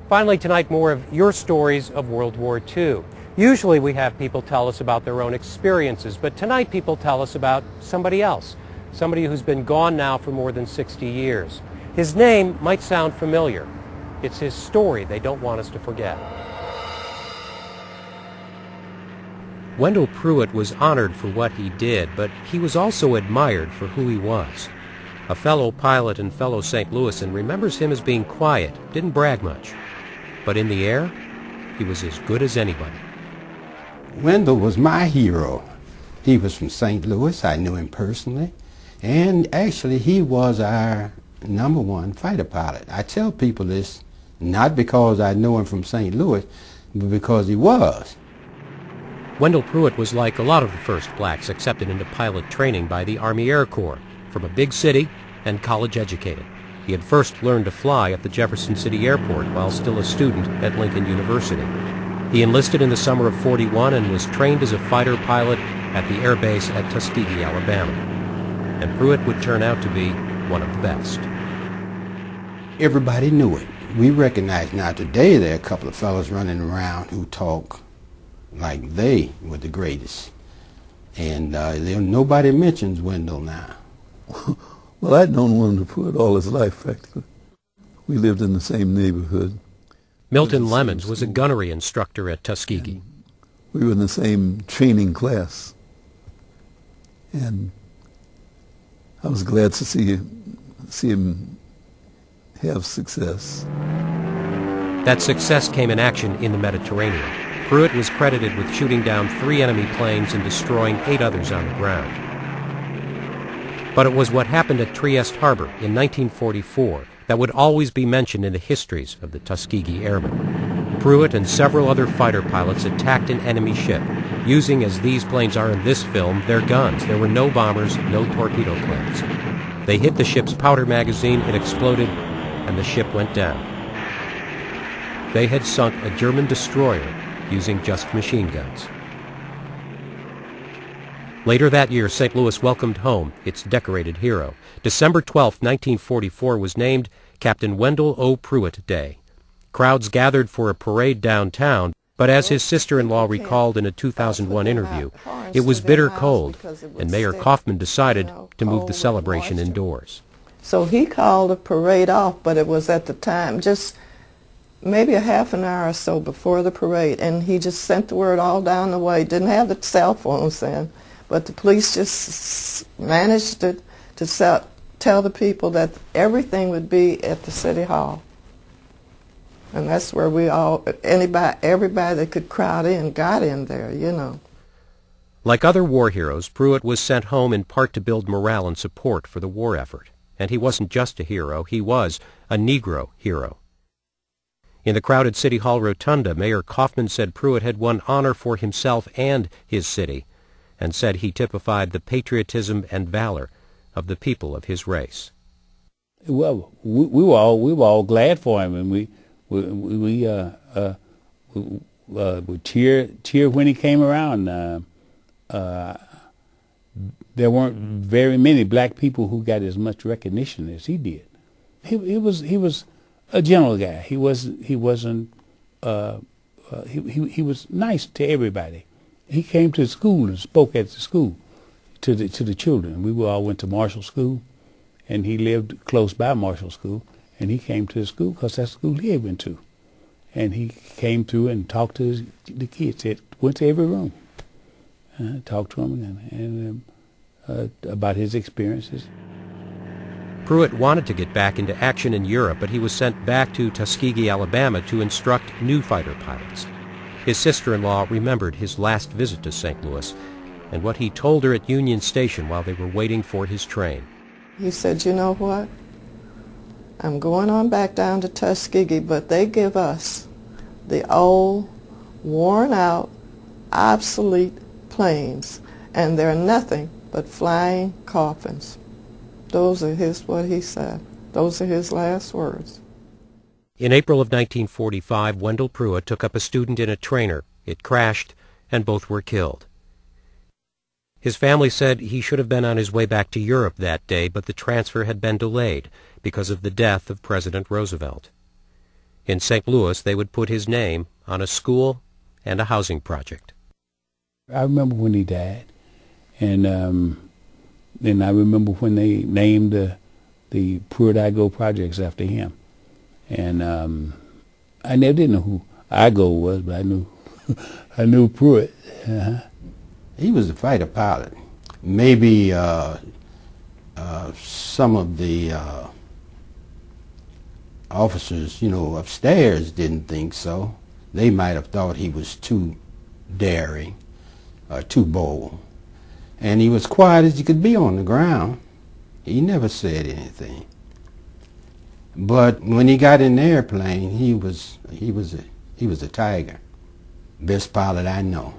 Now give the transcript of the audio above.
Finally tonight, more of your stories of World War II. Usually we have people tell us about their own experiences, but tonight people tell us about somebody else, somebody who's been gone now for more than 60 years. His name might sound familiar. It's his story they don't want us to forget. Wendell Pruitt was honored for what he did, but he was also admired for who he was. A fellow pilot and fellow St. Louisan remembers him as being quiet, didn't brag much. But in the air, he was as good as anybody. Wendell was my hero. He was from St. Louis. I knew him personally. And actually, he was our #1 fighter pilot. I tell people this not because I know him from St. Louis, but because he was. Wendell Pruitt was like a lot of the first blacks accepted into pilot training by the Army Air Corps, from a big city and college educated. He had first learned to fly at the Jefferson City Airport while still a student at Lincoln University. He enlisted in the summer of '41 and was trained as a fighter pilot at the air base at Tuskegee, Alabama. And Pruitt would turn out to be one of the best. Everybody knew it. We recognize now today there are a couple of fellows running around who talk like they were the greatest. And nobody mentions Wendell now. Well, I'd known Wendell Pruitt all his life, practically. We lived in the same neighborhood. Milton Lemmons was a gunnery instructor at Tuskegee. We were in the same training class. And I was glad to see him have success. That success came in action in the Mediterranean. Pruitt was credited with shooting down 3 enemy planes and destroying 8 others on the ground. But it was what happened at Trieste Harbor in 1944 that would always be mentioned in the histories of the Tuskegee Airmen. Pruitt and several other fighter pilots attacked an enemy ship, using, as these planes are in this film, their guns. There were no bombers, no torpedo planes. They hit the ship's powder magazine, it exploded, and the ship went down. They had sunk a German destroyer using just machine guns. Later that year, St. Louis welcomed home its decorated hero. December 12, 1944 was named Captain Wendell O. Pruitt Day. Crowds gathered for a parade downtown, but as his sister-in-law recalled in a 2001 interview, it was bitter cold, and Mayor Kaufman decided to move the celebration indoors. So he called the parade off, but it was at the time, just maybe a half an hour or so before the parade, and he just sent the word all down the way. Didn't have the cell phones then, but the police just managed to tell the people that everything would be at the City Hall. And that's where everybody that could crowd in got in there, you know. Like other war heroes, Pruitt was sent home in part to build morale and support for the war effort. And he wasn't just a hero, he was a Negro hero. In the crowded City Hall rotunda, Mayor Kaufman said Pruitt had won honor for himself and his city, and said he typified the patriotism and valor of the people of his race. Well, we were all glad for him, and we cheer when he came around. There weren't very many black people who got as much recognition as he did. He was a gentle guy. He was nice to everybody. He came to the school and spoke at the school to the children. We all went to Marshall School, and he lived close by Marshall School, and he came to the school because that's the school he went to. And he came through and talked to the kids. Went to every room, talked to them and about his experiences. Pruitt wanted to get back into action in Europe, but he was sent back to Tuskegee, Alabama to instruct new fighter pilots. His sister-in-law remembered his last visit to St. Louis and what he told her at Union Station while they were waiting for his train. He said, "You know what? I'm going on back down to Tuskegee, but they give us the old, worn-out, obsolete planes, and they're nothing but flying coffins." Those are what he said. Those are his last words. In April of 1945, Wendell Pruitt took up a student in a trainer. It crashed, and both were killed. His family said he should have been on his way back to Europe that day, but the transfer had been delayed because of the death of President Roosevelt. In St. Louis, they would put his name on a school and a housing project. I remember when he died, and then I remember when they named the Pruitt-Igoe projects after him. And I never did know who Igoe was, but I knew Pruitt. He was a fighter pilot. Maybe some of the officers, upstairs didn't think so. They might have thought he was too daring, too bold. And he was quiet as he could be on the ground. He never said anything. But when he got in the airplane, he was a tiger. Best pilot I know.